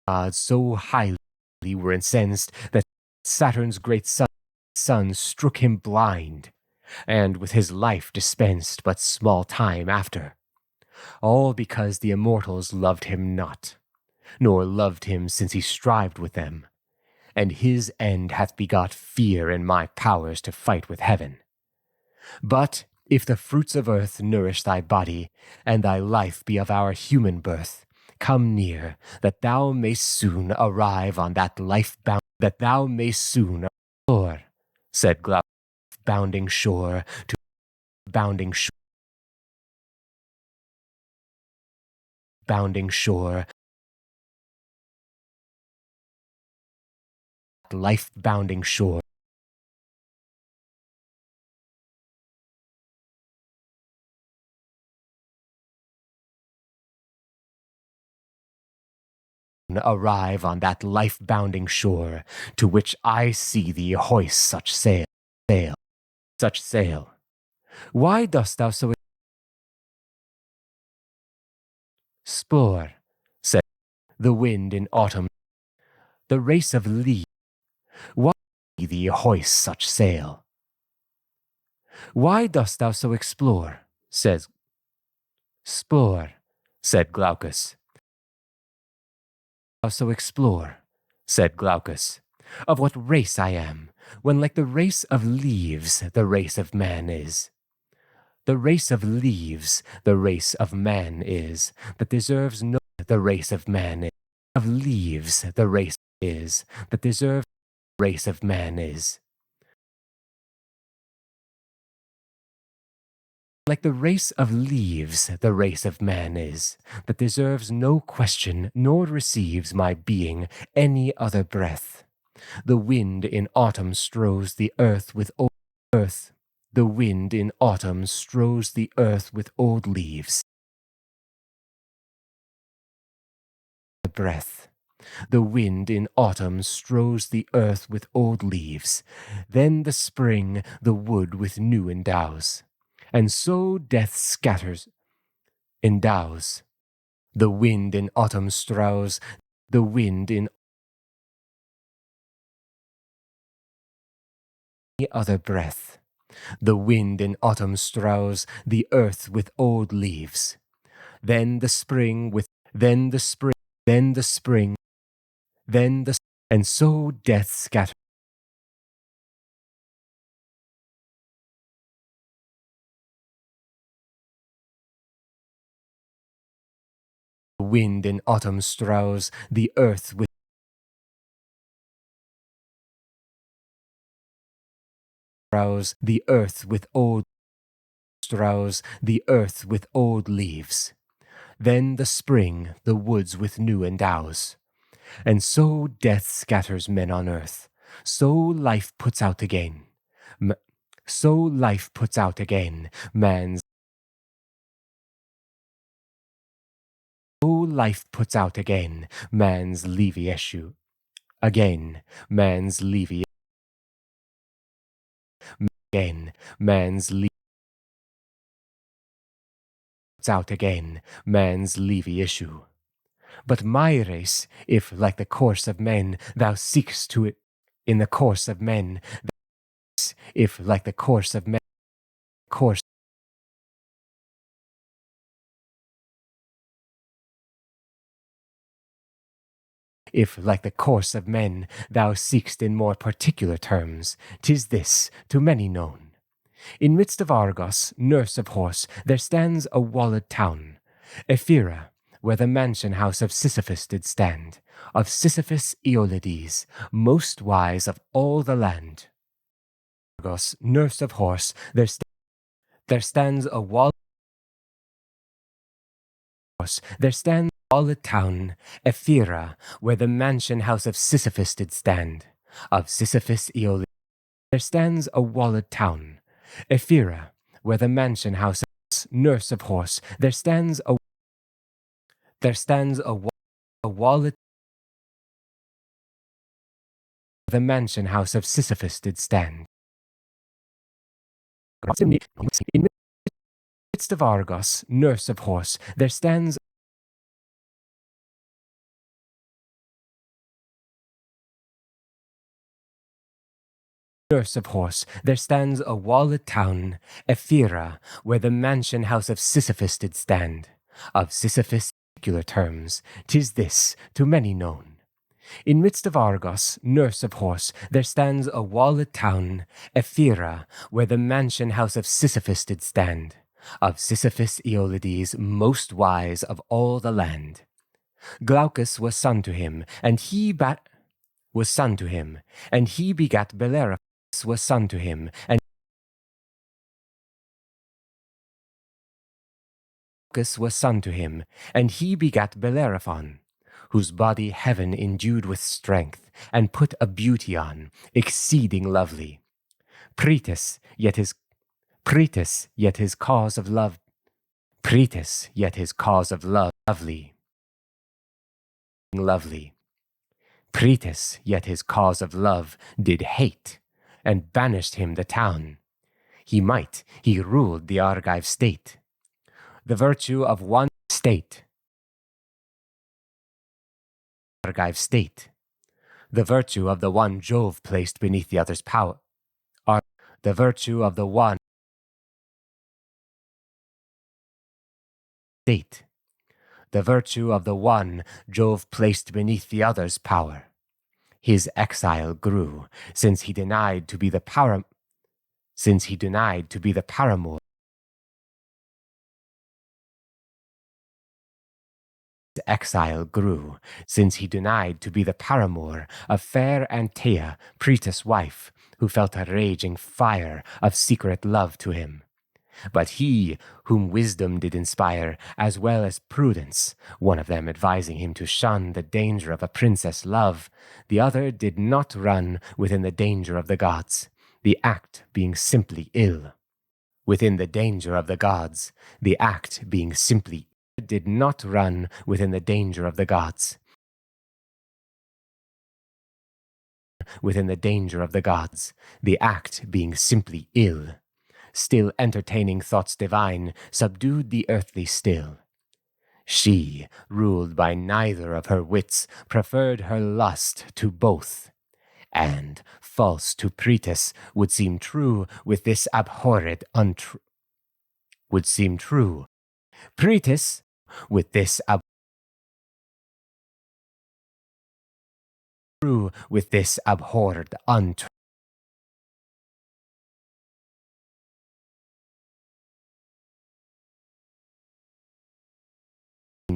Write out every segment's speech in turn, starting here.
gods so highly were incensed that Saturn's great son struck him blind, and with his life dispensed but small time after, all because the immortals loved him not, nor loved him since he strived with them, and his end hath begot fear in my powers to fight with heaven. But if the fruits of earth nourish thy body, and thy life be of our human birth, come near, that thou mayst soon arrive on that life-bound, that thou mayst soon shore, said Glaucus, bounding shore to bounding shore, bounding shore, life-bounding shore, arrive on that life-bounding shore, to which I see thee hoist such sail. Why dost thou so explore, said the wind in autumn, the race of leaves? Why do thee hoist such sail? Why dost thou so explore, said Glaucus. So explore, said Glaucus, of what race I am, when like the race of leaves the race of man is. The race of leaves the race of man is, that deserves no the race of man is. Of leaves the race is, that deserves the race of man is. Like the race of leaves the race of man is, that deserves no question, nor receives my being any other breath. The wind in autumn strows the earth with old earth. The wind in autumn strows the earth with old leaves. The breath. The wind in autumn strows the earth with old leaves. Then the spring the wood with new endows. And so death scatters, endows. The wind in autumn strows, the wind in any other breath. The wind in autumn strows the earth with old leaves. Then the spring with, then the spring, and so death scatters. The wind in autumn strows the earth with the earth with old leaves. Then the spring the woods with new endows. And so death scatters men on earth. So life puts out again. Man's. So life puts out again man's leafy issue. Again, man's leafy. Again, man's leafy. Puts out again man's leafy issue. But my race, if like the course of men thou seekst to it, in the course of men, if like the course of men, if like the course of men thou seekst in more particular terms, 'tis this, to many known. In midst of Argos, nurse of horse, there stands a walled town, Ephyra, where the mansion house of Sisyphus did stand, of Sisyphus Iliad, most wise of all the land. Argos, nurse of horse, there stands a walled horse, there stands a walled town, Ephyra, where the mansion house of Sisyphus did stand, of Sisyphus Iliad. There stands a walled town, Ephyra, where the mansion house of nurse of horse, there stands a walled, the mansion house of Sisyphus did stand. In the midst of Argos, nurse of horse, there stands nurse of horse, there stands a walled town, Ephyra, where the mansion house of Sisyphus did stand. Of Sisyphus particular terms, 'tis this, to many known. In midst of Argos, nurse of horse, there stands a walled town, Ephyra, where the mansion house of Sisyphus did stand. Of Sisyphus Iliad, most wise of all the land. Glaucus was son to him, and he begat Bellerophon, was son to him, and Glaucus was son to him, and he begat Bellerophon, whose body heaven endued with strength, and put a beauty on, exceeding lovely. Pretis, yet his cause of love, lovely. Pretis, yet his cause of love, did hate, and banished him the town. He ruled the Argive state. The virtue of one state. The virtue of the one Jove placed beneath the other's power. The virtue of the one state. The virtue of the one Jove placed beneath the other's power. His exile grew, since he denied to be the paramour. His exile grew, since he denied to be the paramour of fair Antea, Pretis' wife, who felt a raging fire of secret love to him. But he, whom wisdom did inspire, as well as prudence, one of them advising him to shun the danger of a princess' love, the other did not run within the danger of the gods, the act being simply ill. Within the danger of the gods, the act being simply ill, did not run within the danger of the gods. Within the danger of the gods, the act being simply ill. Still entertaining thoughts divine, subdued the earthly still. She, ruled by neither of her wits, preferred her lust to both, and, false to Pretis, would seem true with this abhorred would seem true. Pretis, with this abhorred untruth.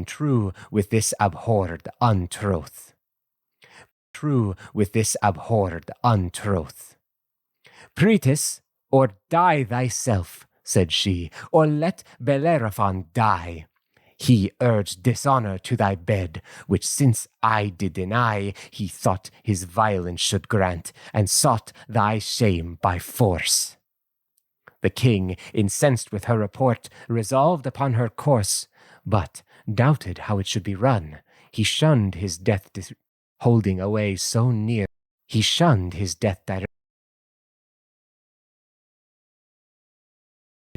True with this abhorred untruth. Pretis, or die thyself, said she, or let Bellerophon die. He urged dishonor to thy bed, which since I did deny, he thought his violence should grant, and sought thy shame by force. The king, incensed with her report, resolved upon her course, but doubted how it should be run. He shunned his death holding away so near. He shunned his death direct.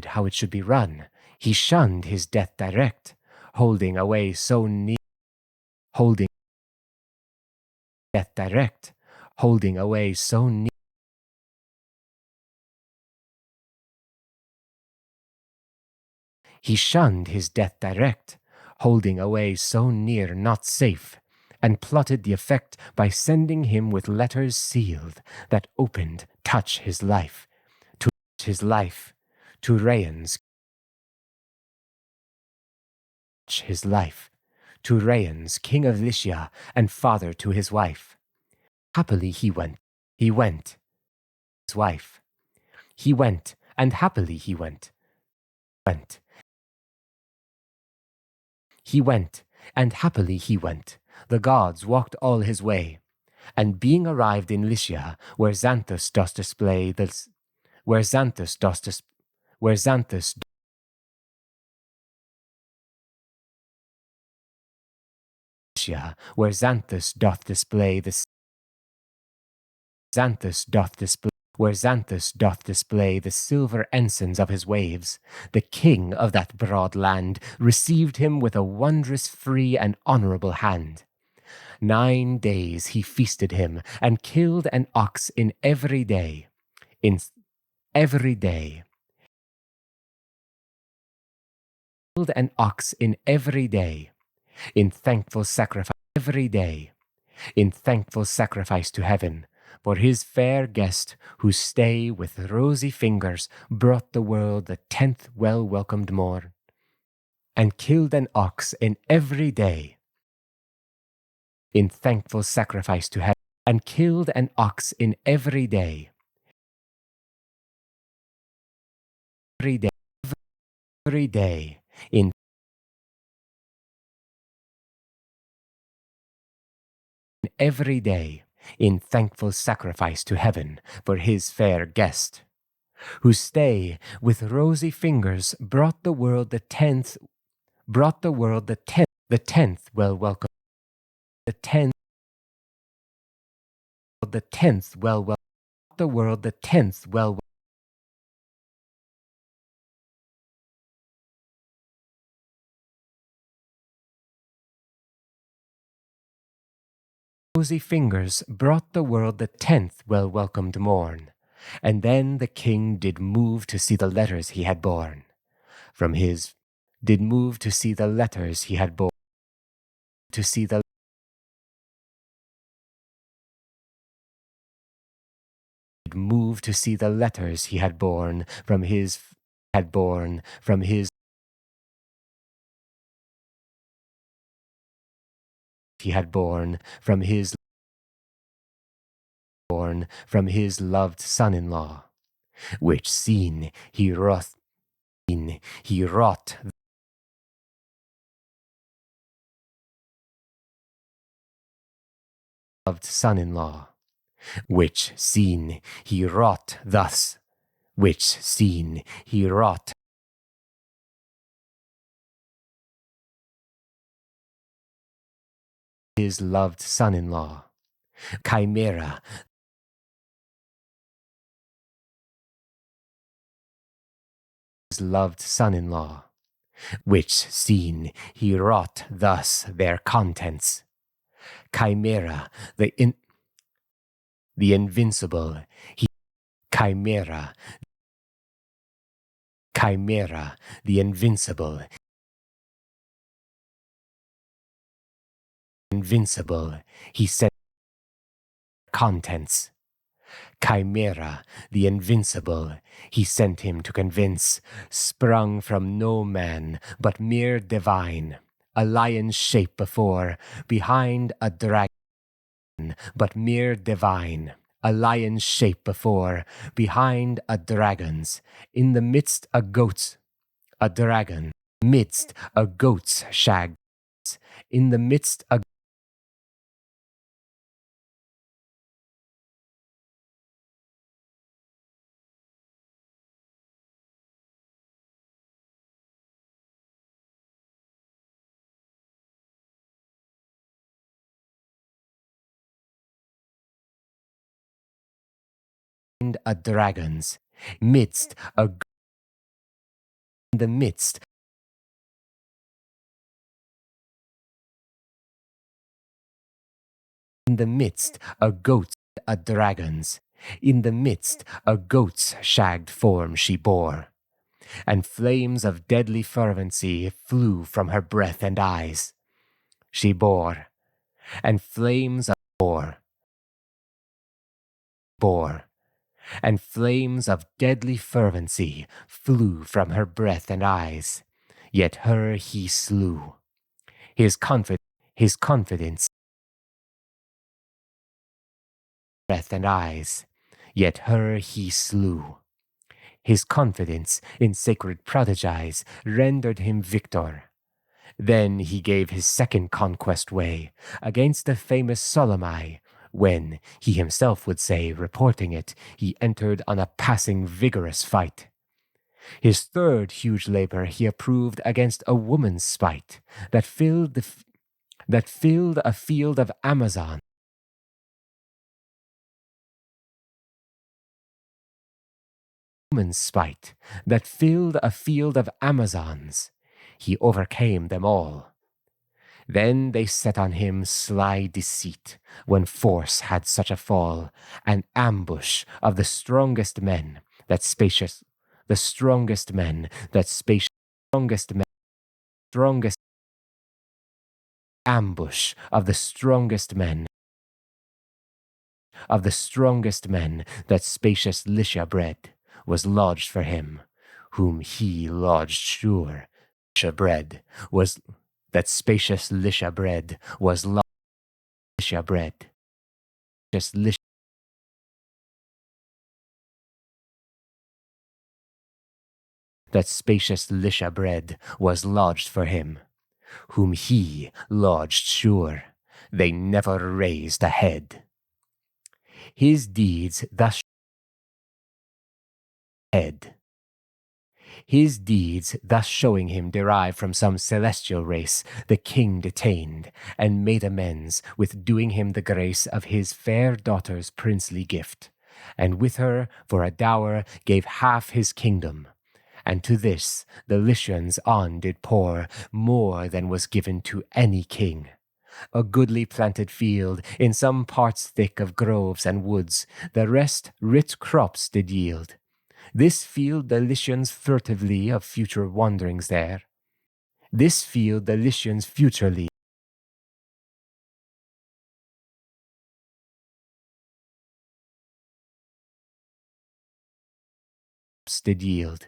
How it should be run. He shunned his death direct, holding away so near. Holding death direct, holding away so near. He shunned his death direct, holding away so near not safe, and plotted the effect by sending him with letters sealed that opened touch his life, to Rheans, king of Lycia, and father to his wife. Happily he went, his wife. He went, and happily he went. He went, and happily he went. The gods walked all his way. And being arrived in Lycia, where Xanthus doth display the silver ensigns of his waves, the king of that broad land received him with a wondrous free and honorable hand. 9 days he feasted him, and killed an ox in every day. in every day. Killed an ox in every day, in thankful sacrifice every day, in thankful sacrifice to heaven, for his fair guest, whose stay with rosy fingers brought the world the 10th well-welcomed morn, and killed an ox in every day, in thankful sacrifice to heaven, and killed an ox in every day, every day, in every day, in thankful sacrifice to heaven for his fair guest, whose stay with rosy fingers brought the world the 10th well-welcome, the 10th well-welcome, the world the 10th well-welcome, rosy fingers brought the world the 10th well-welcomed morn, and then the king did move to see the letters he had borne, did move to see the letters he had borne, to see the move to see the letters he had borne from his loved son-in-law, which seen he wrought loved son-in-law, which seen he wrought thus, which seen he wrought his loved son-in-law, chimera, his loved son-in-law, which seen he wrought thus their contents, chimera, the invincible, chimera, the invincible, he said contents, chimera, the invincible, he sent him to convince, sprung from no man, but mere divine, a lion's shape before, behind a dragon, but mere divine, a lion's shape before, behind a dragon's, in the midst a goat's, a dragon, midst a goat's shag, in the midst a dragon's, midst a in the midst a goat's, a dragon's, in the midst a goat's shagged form she bore, and flames of deadly fervency flew from her breath and eyes. She bore, and flames of and flames of deadly fervency flew from her breath and eyes. Yet her he slew. His confidence, breath and eyes. Yet her he slew. His confidence in sacred prodigies rendered him victor. Then he gave his second conquest way against the famous Solomai, when, he himself would say, reporting it, he entered on a passing vigorous fight. His third huge labor he approved against a woman's spite that filled a field of Amazon. Woman's spite that filled a field of Amazons. He overcame them all. Then they set on him sly deceit, when force had such a fall, an ambush of the strongest men, that spacious, the strongest men, that spacious, strongest men, strongest ambush of the strongest men, that spacious Lycia bred, was lodged for him, whom he lodged sure. Lycia bred was that spacious Lycia bred was Lycia bred. Just Lycia. That spacious Lycia bred was lodged for him, whom he lodged sure. They never raised a head. His deeds thus showing him derived from some celestial race, the king detained, and made amends with doing him the grace of his fair daughter's princely gift, and with her for a dower gave half his kingdom. And to this the Lycians on did pour more than was given to any king. A goodly planted field, in some parts thick of groves and woods, the rest rich crops did yield. This field the Lycians furtively of future wanderings there. This field the Lycians futurely did yield.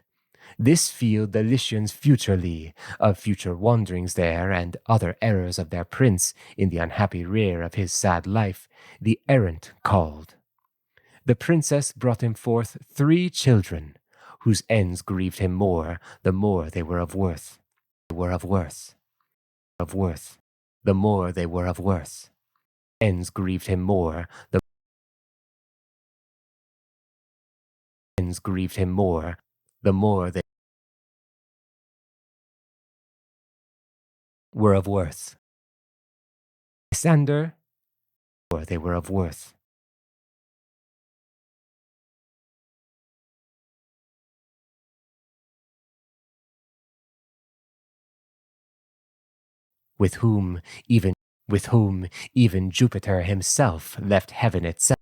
This field the Lycians futurely of future wanderings there, and other errors of their prince in the unhappy rear of his sad life, the errant called. The princess brought him forth 3 children, whose ends grieved him more, the more they were of worth. The more they were of worth. Ends grieved him more, the ends grieved him more, the more they were of worth. Lysander, or they were of worth. With whom even Jupiter himself left heaven itself.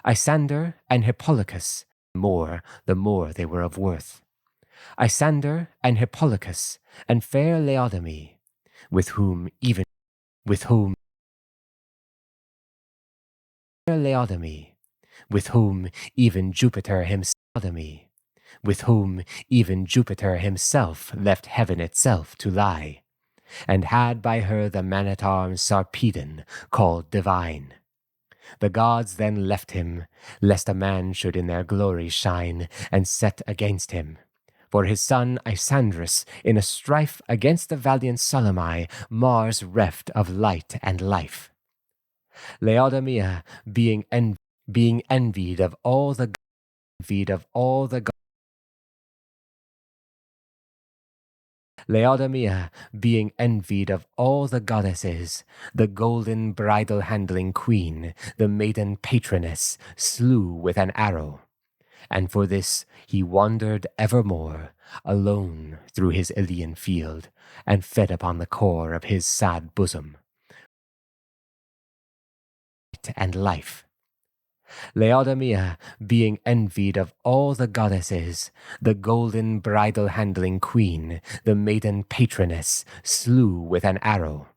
Isander and Hippolochus, more, the more they were of worth. Isander and Hippolochus, and fair Laodame, with whom even Jupiter himself left heaven itself to lie, and had by her the man-at-arms Sarpedon, called divine. The gods then left him, lest a man should in their glory shine, and set against him. For his son Isandrus, in a strife against the valiant Solymi, Mars reft of light and life. Laodamia, being envied of all the goddesses, the golden bridle-handling queen, the maiden patroness, slew with an arrow. And for this he wandered evermore, alone through his Ilian field, and fed upon the core of his sad bosom. And life. Laodamia, being envied of all the goddesses, the golden bridle-handling queen, the maiden patroness, slew with an arrow.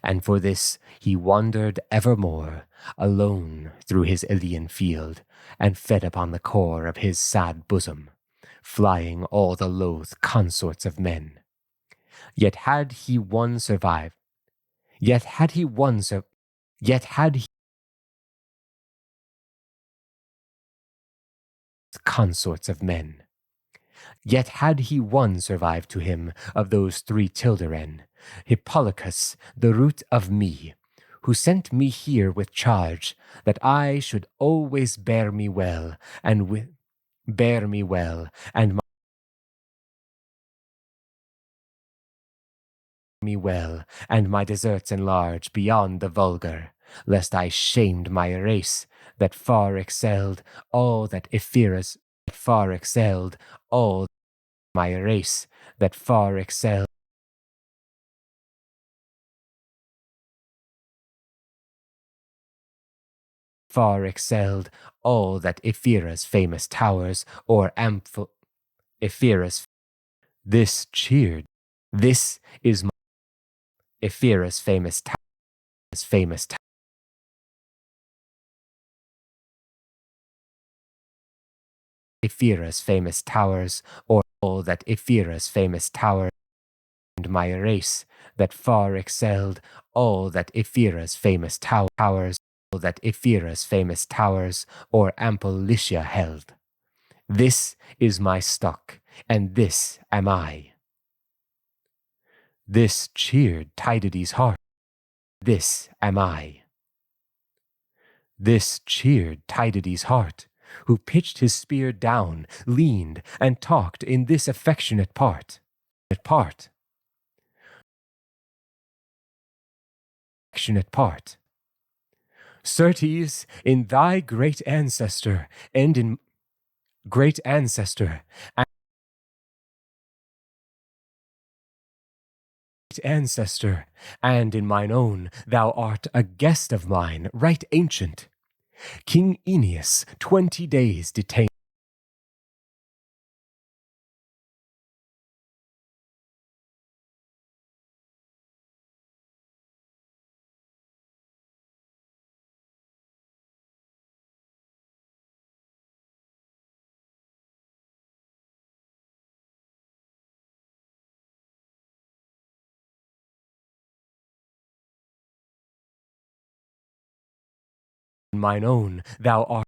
And for this he wandered evermore, alone through his Ilian field, and fed upon the core of his sad bosom, flying all the loath consorts of men. Yet had he consorts of men. Yet had he one survived to him of those 3 children, Hippolochus, the root of me, who sent me here with charge that I should always bear me well, and my deserts enlarge beyond the vulgar, lest I shamed my race that far excelled all that Ephyras, my race that far excelled far excelled all that Ephyra's famous towers or ample Ephyra's. This cheered. This is my Ephyra's famous towers. Ephyra's famous towers, or all that Ephyra's famous tower, and my race that far excelled all that Ephyra's famous towers, all that Ephyra's famous towers, or ample Lycia held. This is my stock, and this am I. This cheered Tydides' heart. This am I. This cheered Tydides' heart, who pitched his spear down, leaned, and talked in this affectionate part. Certes, in thy great ancestor, and in great ancestor, and in mine own, thou art a guest of mine, right ancient. King Aeneas 20 days detained. Mine own, thou art.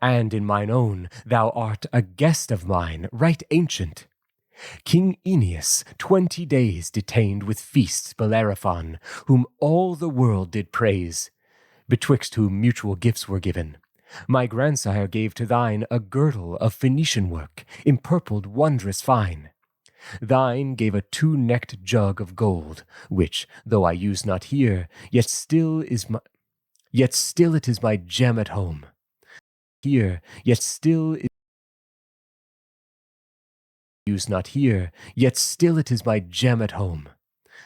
And in mine own, thou art a guest of mine, right ancient. King Aeneas 20 days detained with feasts Bellerophon, whom all the world did praise, betwixt whom mutual gifts were given. My grandsire gave to thine a girdle of Phoenician work, empurpled wondrous fine. Thine gave a 2-necked jug of gold, which, though I use not here, yet still it is my gem at home. Here, yet still it use not here, yet still it is my gem at home.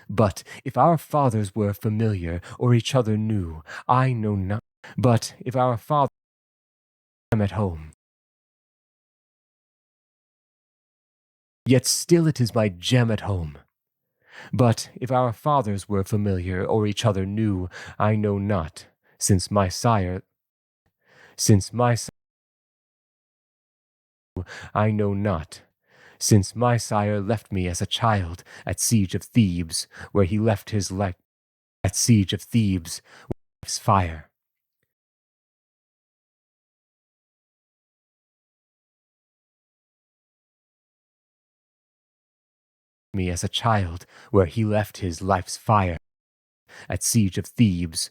But if our fathers were familiar, or each other knew, I know not. But if our fathers were at home, yet still it is my gem at home. But if our fathers were familiar, or each other knew, I know not, since my sire Since my I know not, since my sire left me as a child at siege of Thebes, where he left his life at siege of Thebes, life's fire. Me as a child, where he left his life's fire at siege of Thebes.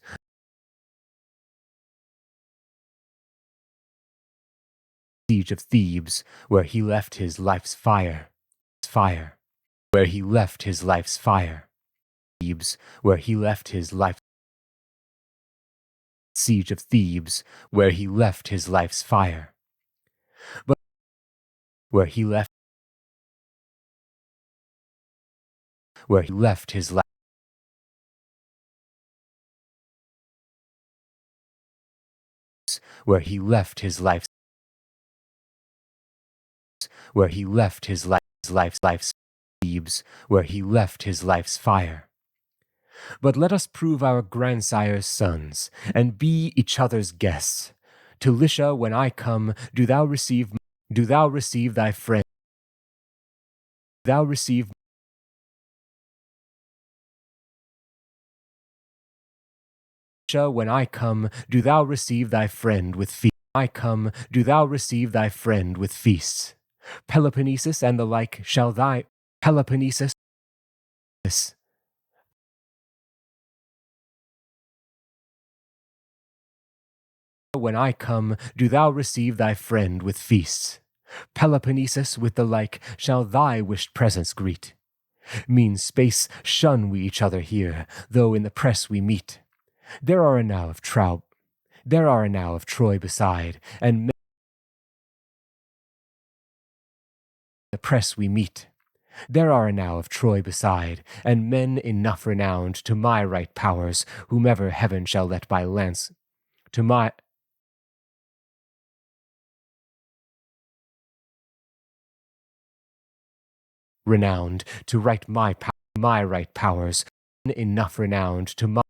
Siege of Thebes, where he left his life's fire, where he left his life's fire. Thebes, where he left his life. Siege of Thebes, where he left his life's fire. But where he left his life. Where he left his life. Where he left his life's Thebes, where he left his life's fire. But let us prove our grandsire's sons, and be each other's guests. To Lycia when I come, do thou receive thy friend. Thou receive Lycia when I come, do thou receive thy friend with feasts. I come, do thou receive thy friend with feasts. Peloponnesus and the like shall thy Peloponnesus. When I come, do thou receive thy friend with feasts. Peloponnesus with the like shall thy wished presence greet. Mean space shun we each other here, though in the press we meet. There are enow of Troy beside, and the press we meet. There are enow of Troy beside, and men enough renowned to my right powers, whomever heaven shall let by lance, to my renowned to right my right powers, enough renowned to my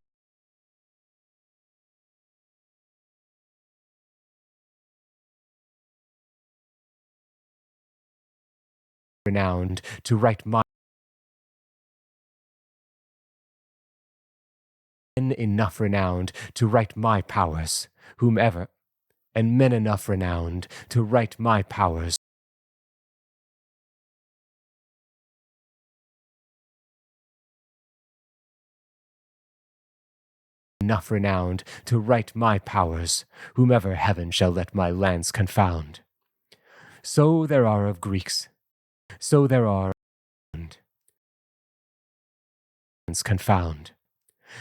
renowned to right my enough renowned to right my powers, whomever, and men enough renowned to right my powers. Enough renowned to right my powers, whomever heaven shall let my lands confound. So there are of Greeks, so there are confound.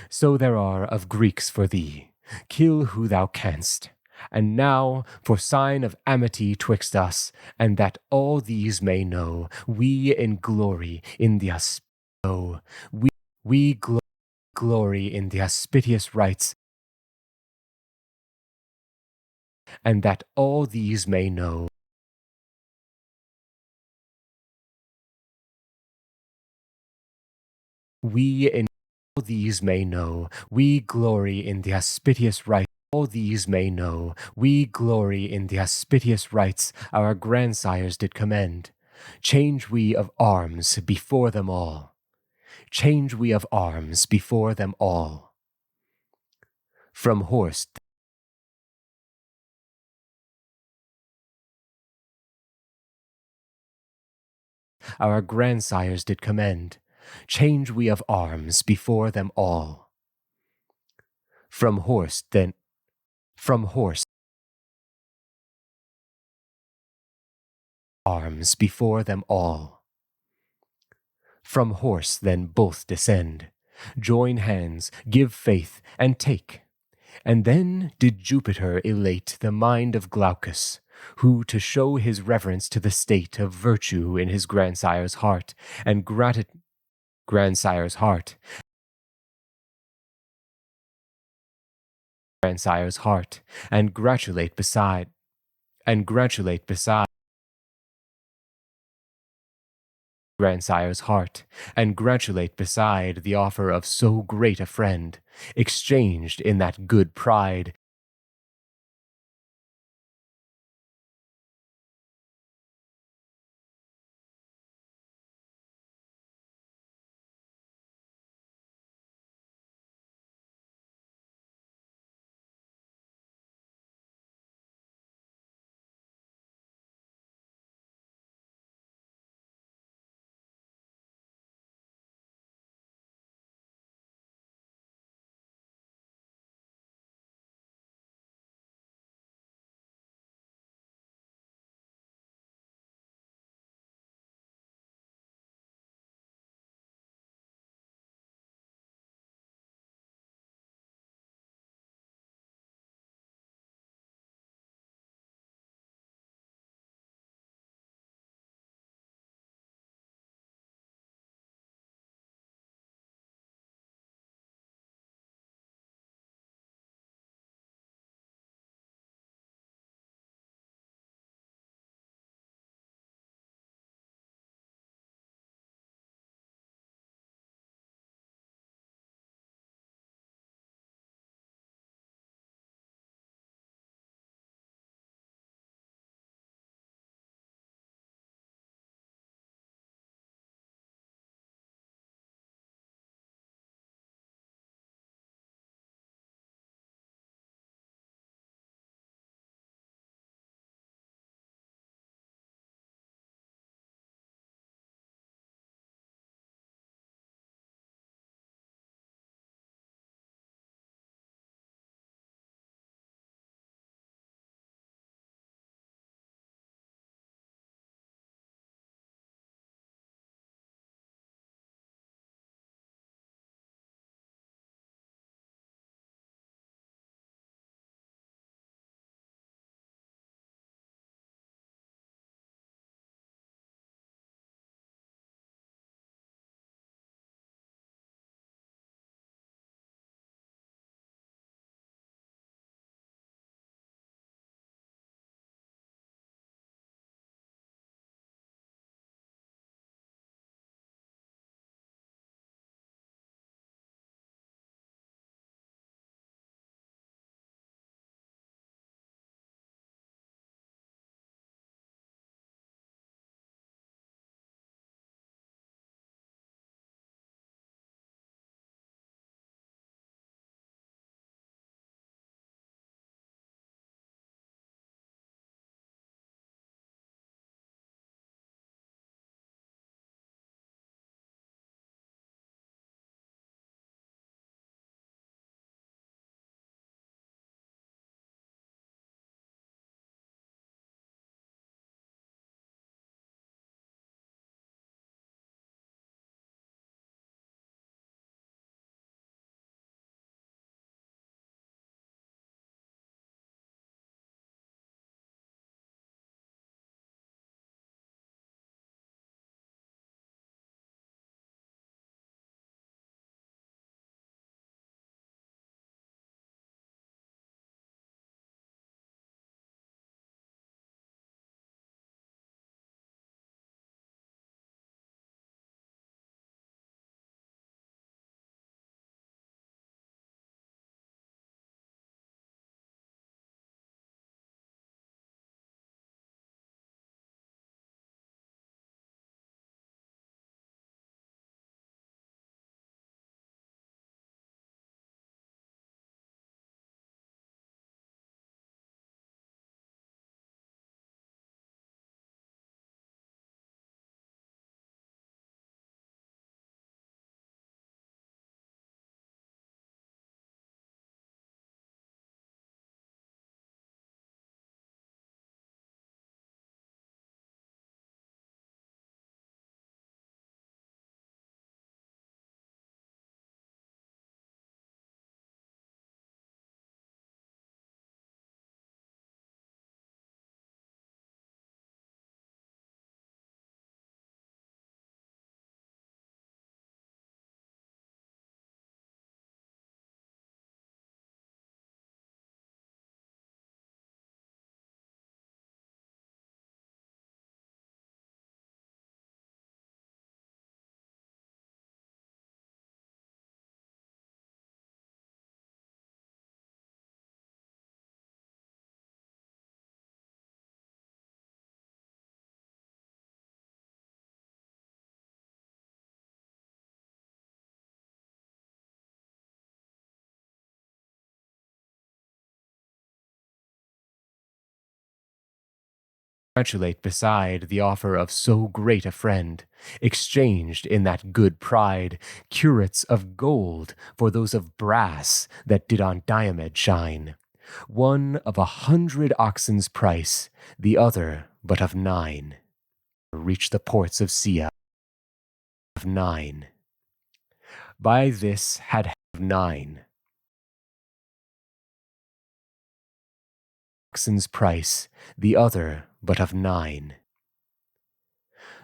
So there are of Greeks for thee, kill who thou canst. And now, for sign of amity twixt us, and that all these may know, we in glory in the glory in the auspicious rites, and that all these may know. We in all these may know, we glory in the auspicious rites. All these may know, we glory in the auspicious rites our grandsires did commend. Change we of arms before them all. Change we of arms before them all. From horse our grandsires did commend. Change we of arms before them all. From horse arms before them all. From horse then both descend, join hands, give faith, and take. And then did Jupiter elate the mind of Glaucus, who, to show his reverence to the state of virtue in his grandsire's heart, and grandsire's heart, and gratulate beside grandsire's heart, and gratulate beside the offer of so great a friend, exchanged in that good pride congratulate beside the offer of so great a friend, exchanged in that good pride curates of gold for those of brass that did on Diomed shine. One of 100 oxen's price, the other but of 9. Reached the ports of Sia of 9. By this had 9. Oxen's price, the other but of 9.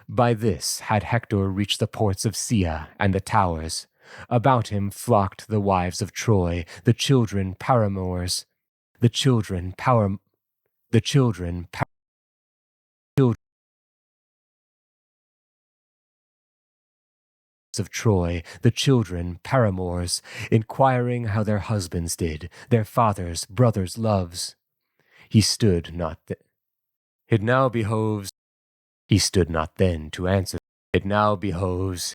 By this had Hector reached the ports of Sia and the towers. About him flocked the wives of Troy, the children paramours, the children of Troy, the children paramours, inquiring how their husbands did, their fathers, brothers' loves. He stood not It now behoves. He stood not then to answer. It now behoves.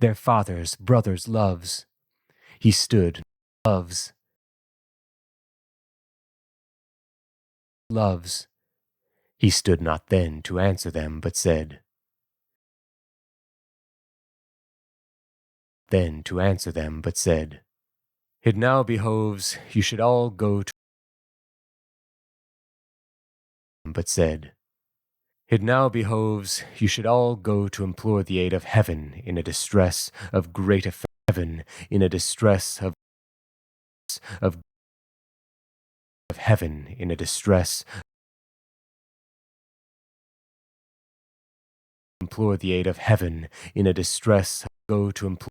Their fathers, brothers' loves. He stood, loves. Loves. He stood not then to answer them, but said. Then to answer them, but said. It now behoves you should all go to. But said. It now behoves you should all go to implore the aid of heaven in a distress of great effect. Heaven in a distress of heaven in a distress. Implore the aid of heaven in a distress. Go to implore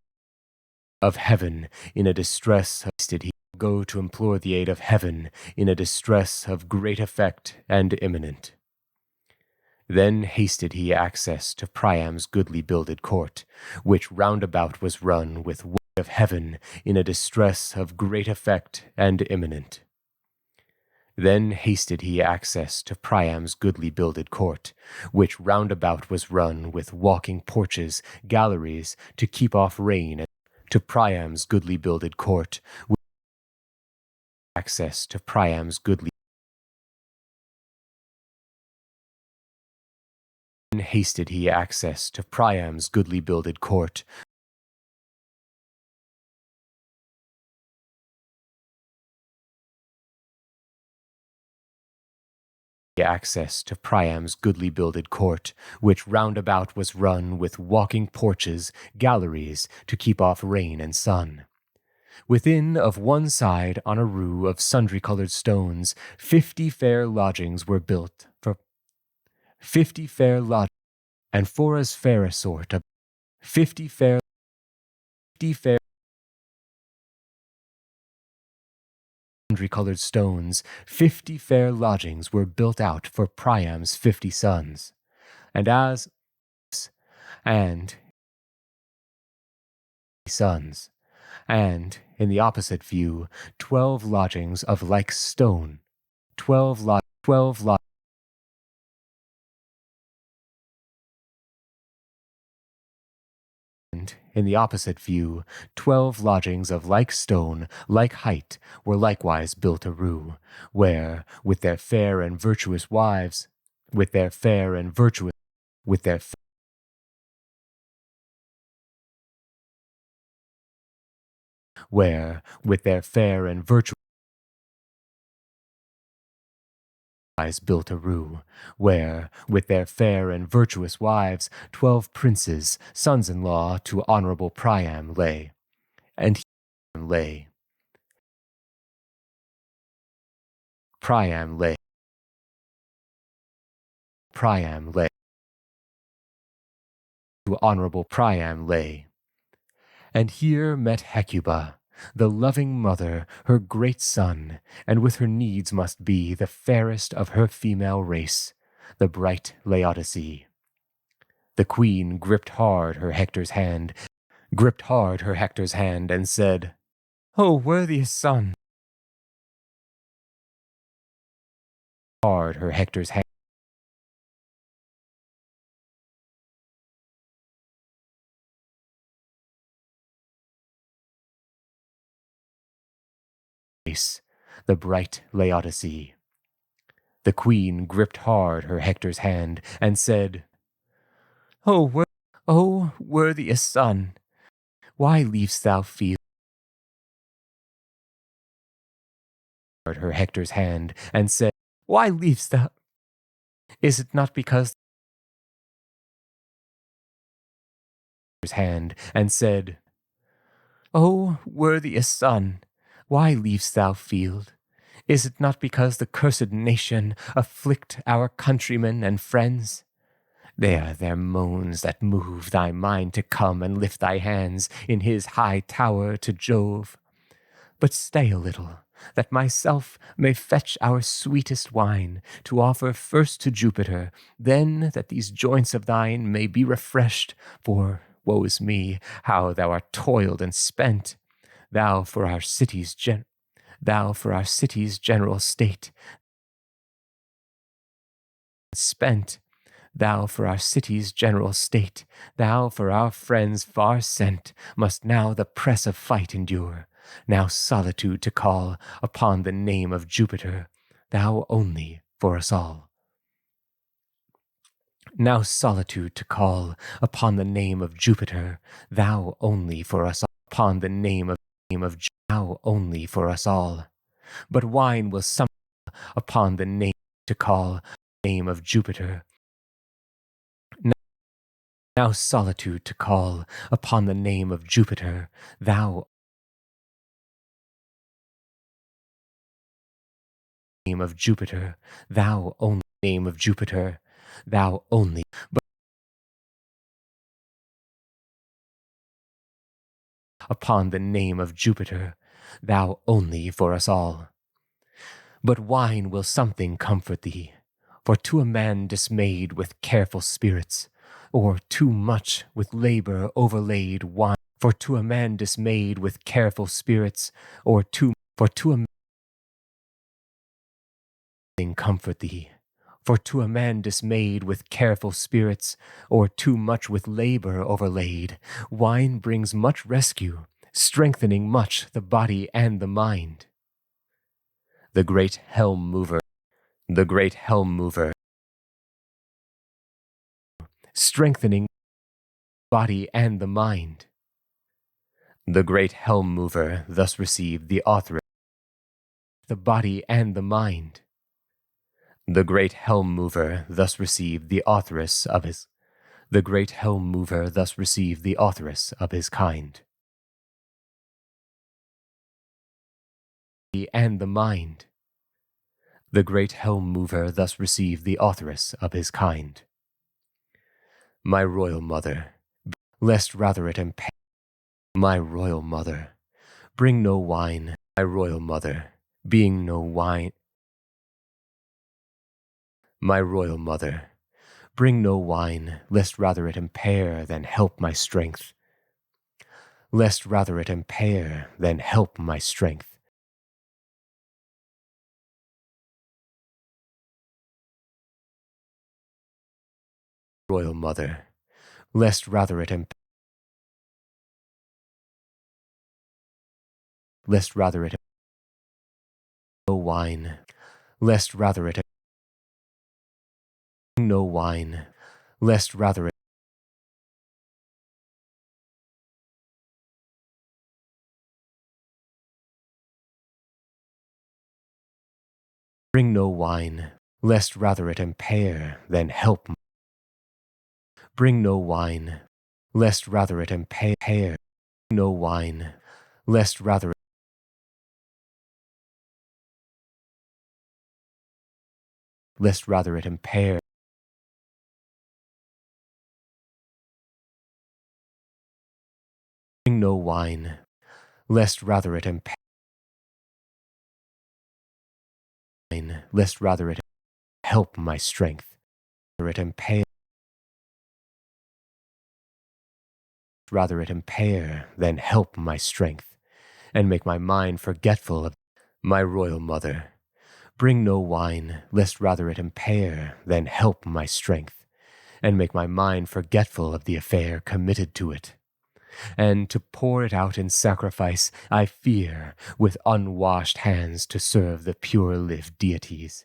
of heaven in a distress. Did he go to implore the aid of heaven in a distress of great effect and imminent? Then hasted he access to Priam's goodly builded court, which round about was run with wood of heaven in a distress of great effect and imminent. Then hasted he access to Priam's goodly builded court, which round about was run with walking porches, galleries, to keep off rain, to Priam's goodly builded court, with access to Priam's goodly. Then hasted he access to Priam's goodly builded court, access to Priam's goodly builded court, which round about was run with walking porches, galleries, to keep off rain and sun. Within of one side, on a roue of sundry colored stones, 50 fair lodgings were built for 50 fair lodgings, and for as fair a sort of 50 fair sundry-colored stones, 50 fair lodgings were built out for Priam's 50 sons, and in the opposite view 12 lodgings of like stone, 12 lodgings. In the opposite view, 12 lodgings of like stone, like height, were likewise built a roue, where, with their fair and virtuous wives, with their fair and virtuous wives built a roue, where, with their fair and virtuous wives, 12 princes, sons-in-law to honorable Priam lay, and he lay. Priam lay. To honorable Priam lay. And here met Hecuba, the loving mother, her great son, and with her needs must be the fairest of her female race, the bright Laodice. The queen gripped hard her Hector's hand, and said, "O worthiest son!" Hard her Hector's hand. The bright Laodice. The queen gripped hard her Hector's hand and said, "O worthiest son, why leavest thou field?" Her Hector's hand and said, "Why leavest thou? Is it not because?" His hand and said, "O worthiest son, why leavest thou field? Is it not because the cursed nation afflict our countrymen and friends? They are their moans that move thy mind to come and lift thy hands in his high tower to Jove. But stay a little, that myself may fetch our sweetest wine, to offer first to Jupiter, then that these joints of thine may be refreshed, for, woe is me, how thou art toiled and spent, thou for our city's general state, thou for our city's general state, thou for our friends far sent, must now the press of fight endure, now solitude to call upon the name of Jupiter, thou only for us all. Now solitude to call upon the name of Jupiter, thou only for us all, upon the name of thou only for us all. But wine will summon upon the name to call name of Jupiter. Now solitude to call upon the name of Jupiter, thou name of Jupiter, thou only name of Jupiter, thou only, but upon the name of Jupiter, thou only for us all. But wine will something comfort thee, for to a man dismayed with careful spirits, or too much with labor overlaid wine, for to a man dismayed with careful spirits, or to a man comfort thee, for to a man dismayed with careful spirits, or too much with labor overlaid, wine brings much rescue, strengthening much the body and the mind. The great helm mover, strengthening body and the mind. The great helm mover thus received the authoress, the body and the mind. The great helm mover thus received the authoress of his, the great helm mover thus received the authoress of his kind. And the mind. The great helm mover thus received the authoress of his kind. My royal mother, lest rather it impair, my royal mother, bring no wine, my royal mother, being no wine, my royal mother, bring no wine, lest rather it impair than help my strength, lest rather it impair than help my strength. Royal mother, lest rather it lest rather it no wine, lest rather it no wine, lest rather it bring no wine, lest rather it impair than help. Bring no wine, lest rather it impair. No wine, lest rather it impair. Bring no wine, lest rather it impair. Lest rather it help my strength. It impair. Rather it impair than help my strength, and make my mind forgetful of my royal mother. Bring no wine, lest rather it impair than help my strength, and make my mind forgetful of the affair committed to it. And to pour it out in sacrifice, I fear, with unwashed hands to serve the pure-lived deities.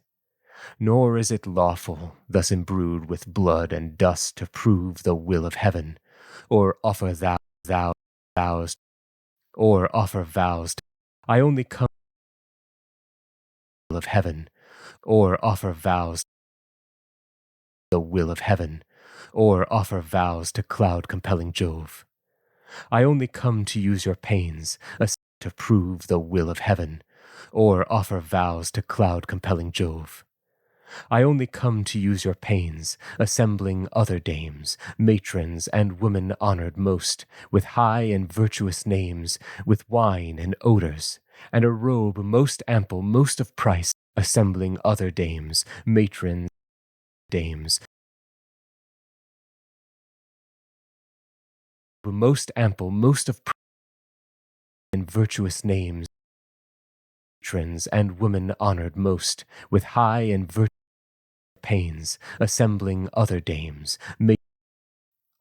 nor is it lawful, thus imbrued with blood and dust, to prove the will of heaven, or offer vows, or offer vows. I only come of heaven, or offer vows the will of heaven, or offer vows to cloud-compelling Jove. I only come to use your pains, to prove the will of heaven, or offer vows to cloud-compelling Jove. I only come to use your pains, assembling other dames, matrons, and women honored most, with high and virtuous names, with wine and odors, and a robe most ample, most of price, assembling other dames, matrons, dames, most ample, most of price, and virtuous names, matrons, and women honored most, with high and virtuous pains, assembling other dames,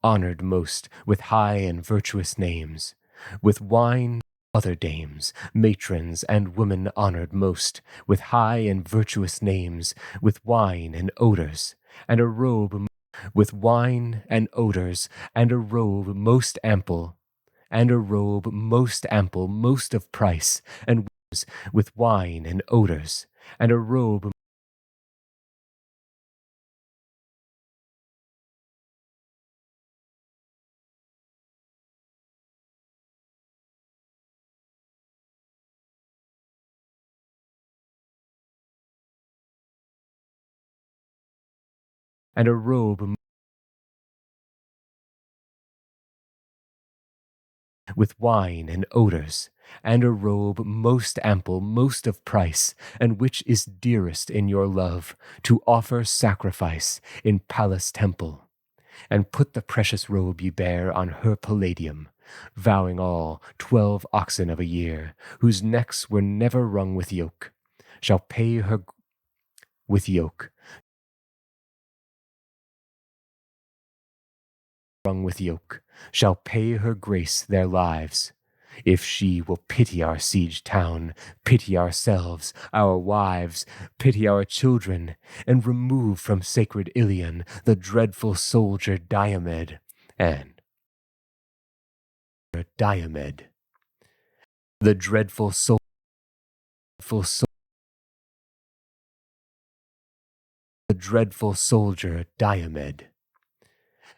honored most, with high and virtuous names, with wine, other dames, matrons, and women honored most, with high and virtuous names, with wine and odors, and a robe, with wine and odors, and a robe most ample, most of price, and with wine and odors, and a robe and a robe with wine and odors, and a robe most ample, most of price, and which is dearest in your love, to offer sacrifice in palace temple, and put the precious robe ye bear on her palladium, vowing all 12 oxen of a year, whose necks were never wrung with yoke, shall pay her with yoke, wrung with yoke, shall pay her grace their lives. If she will pity our siege town, pity ourselves, our wives, pity our children, and remove from sacred Ilion the dreadful soldier Diomed, and Diomed, the dreadful the dreadful soldier Diomed.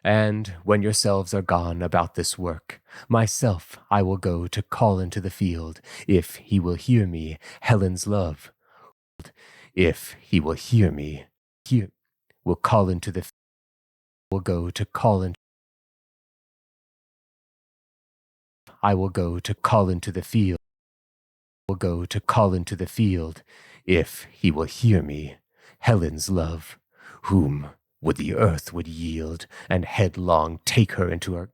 And when yourselves are gone about this work, myself I will go to call into the field, if he will hear me, Helen's love. If he will hear me, will call into the will go to call into I will go to call into the field. Will go to call into the field, if he will hear me, Helen's love, whom would the earth would yield, and headlong take her into her,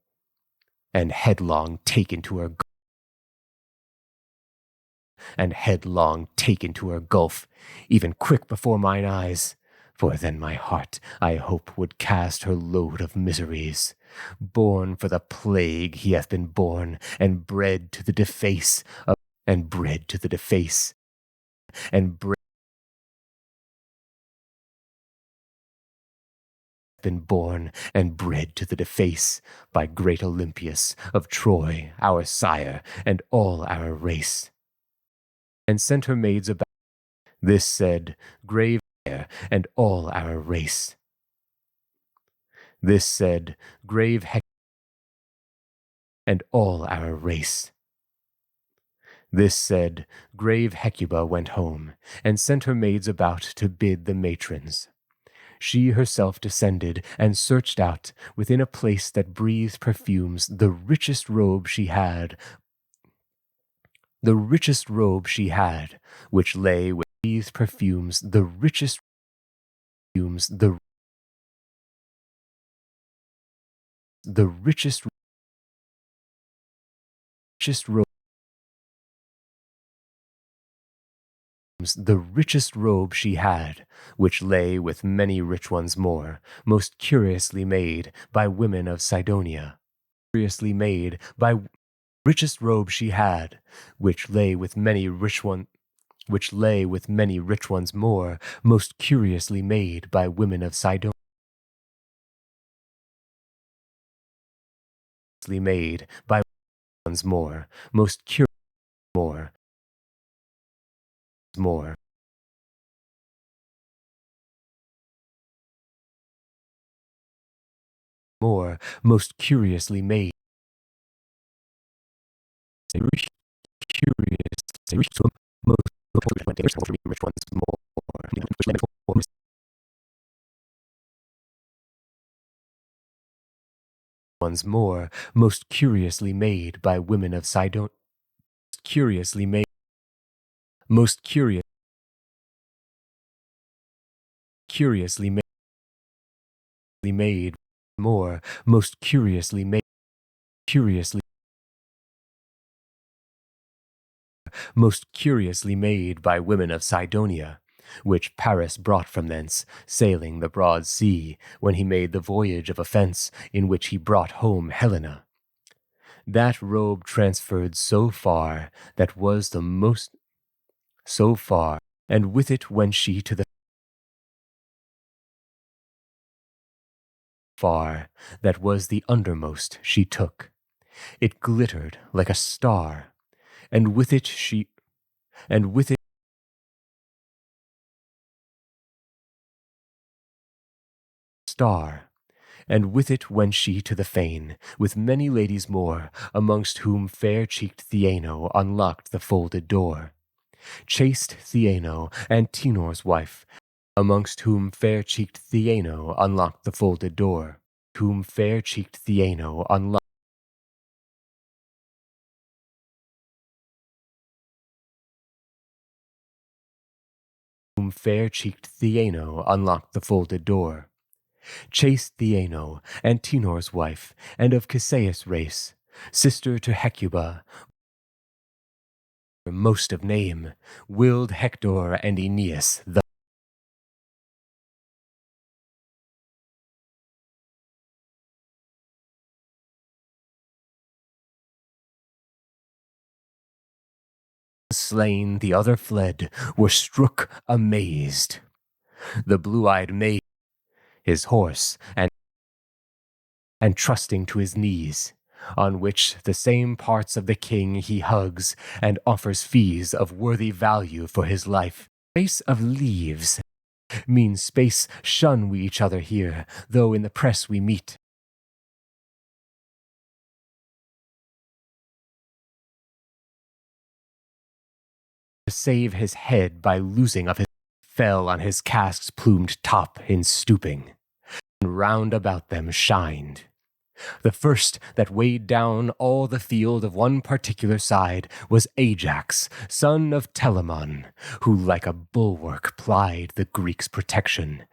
and headlong take into her, and headlong take into her gulf, even quick before mine eyes. For then my heart, I hope, would cast her load of miseries. Born for the plague he hath been born, and bred to the deface of, and bred to the deface, and been born and bred to the deface by great Olympius of Troy, our sire, and all our race. And sent her maids about, this said, grave hair, and all our race. This said, grave Hecuba, and all our race. This said, grave Hecuba went home, and sent her maids about to bid the matrons. She herself descended and searched out, within a place that breathed perfumes, the richest robe she had, which lay with breathed perfumes, the richest perfumes, the richest robe, the richest robe she had, which lay with many rich ones more, most curiously made by women of Sidonia. Curiously made by richest robe she had, which lay with many rich ones, which lay with many rich ones more, most curiously made by women of Sidon. Made by ones more, most curious more, more. More, most curiously made. Curious, most rich ones more. Ones more, most curiously made by women of Sidon. Curiously made, most curious, curiously made, more, most curiously made, curiously, most curiously made by women of Sidonia, which Paris brought from thence, sailing the broad sea, when he made the voyage of offence, in which he brought home Helena. That robe transferred so far, that was the most, so far, and with it went she to the far, that was the undermost she took. It glittered like a star, and with it she, and with it star, and with it went she to the fane, with many ladies more, amongst whom fair-cheeked Theano unlocked the folded door. Chaste Theano, Antenor's wife, amongst whom fair-cheeked Theano unlocked the folded door, whom fair-cheeked Theano unlocked fair-cheeked Theano unlocked the folded door. Chaste Theano, Antenor's wife, and of Chryseis' race, sister to Hecuba, most of name, willed Hector and Aeneas the slain, the other fled, were strook amazed. The blue-eyed maid, his horse, and trusting to his knees, on which the same parts of the king he hugs, and offers fees of worthy value for his life. Space of leaves means space shun we each other here, though in the press we meet. To save his head by losing of his fell on his cask's plumed top in stooping, and round about them shined. The first that weighed down all the field of one particular side was Ajax, son of Telamon, who like a bulwark plied the Greeks' protection.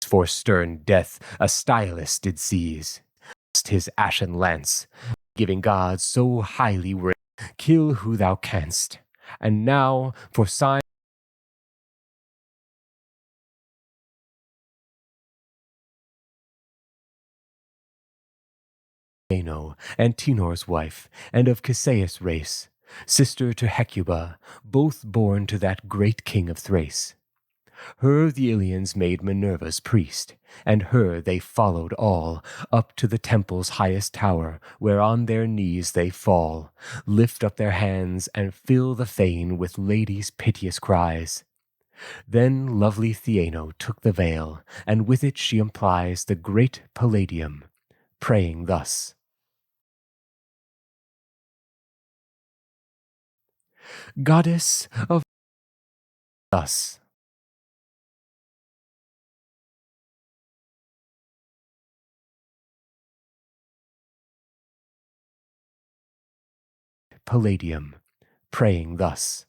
For stern death Astylus did seize, his ashen lance, giving gods so highly were kill who thou canst. And now for sign Antenor's wife, and of Chryseis' race, sister to Hecuba, both born to that great king of Thrace. Her the Ilians made Minerva's priest, and her they followed all, up to the temple's highest tower, where on their knees they fall, lift up their hands, and fill the fane with ladies' piteous cries. Then lovely Theano took the veil, and with it she implies the great Palladium, praying thus. Goddess of thus. Palladium, praying thus.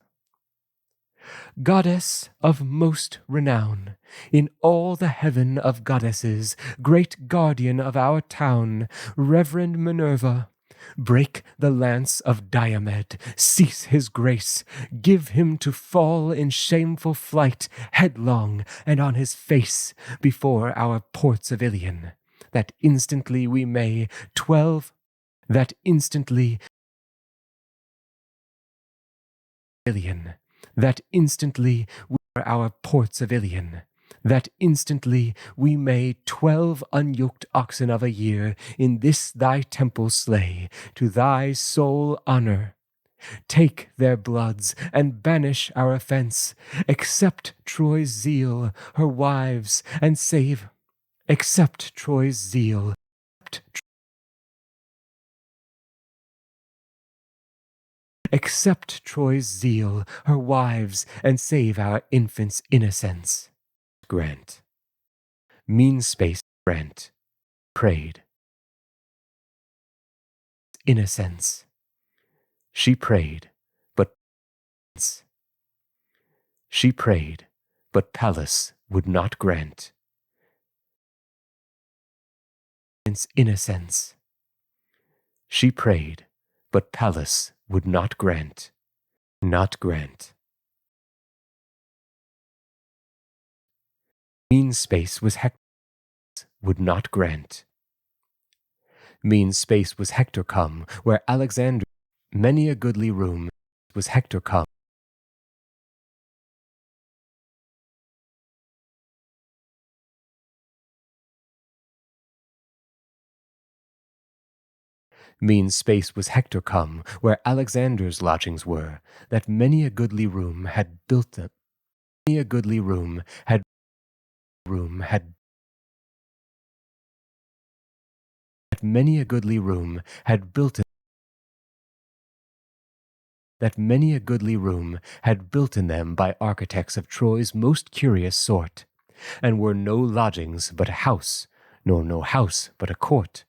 Goddess of most renown, in all the heaven of goddesses, great guardian of our town, Reverend Minerva, break the lance of Diomed, cease his grace, give him to fall in shameful flight, headlong and on his face, before our ports of Ilion, that instantly we may that instantly Ilion, that instantly we are our ports of Ilion, that instantly we may 12 unyoked oxen of a year in this thy temple slay, to thy sole honor. Take their bloods and banish our offense. Accept Troy's zeal, her wives, and save. Accept Troy's zeal. Accept Troy's zeal, her wives, and save our infants' innocence. Grant. Mean space Grant. Prayed. Innocence. She prayed, but she prayed, but Pallas would not grant. Innocence. She prayed, but Pallas would not grant. Not grant. Mean space was Hector would not grant. Mean space was Hector come, where Alexander many a goodly room was Hector come. Mean space was Hector come, where Alexander's lodgings were, that many a goodly room had built them. Many a goodly room had that many a goodly room had built in that many a goodly room had built in them by architects of Troy's most curious sort, and were no lodgings but a house, nor no house but a court.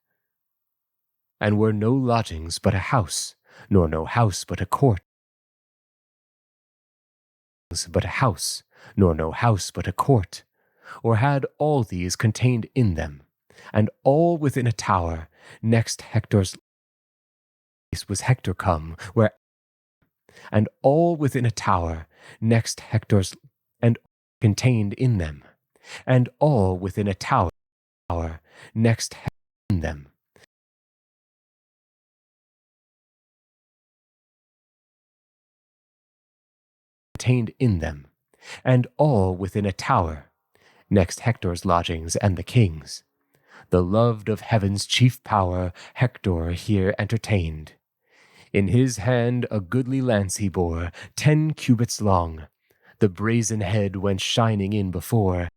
And were no lodgings but a house, nor no house but a court. But a house, nor no house but a court, or had all these contained in them, and all within a tower. Next Hector's place was Hector come, where and all within a tower. Next Hector's and contained in them, and all within a tower. Next Hector in them. Contained in them, and all within a tower. Next Hector's lodgings and the king's. The loved of heaven's chief power, Hector here entertained. In his hand a goodly lance he bore, 10 cubits long. The brazen head went shining in before,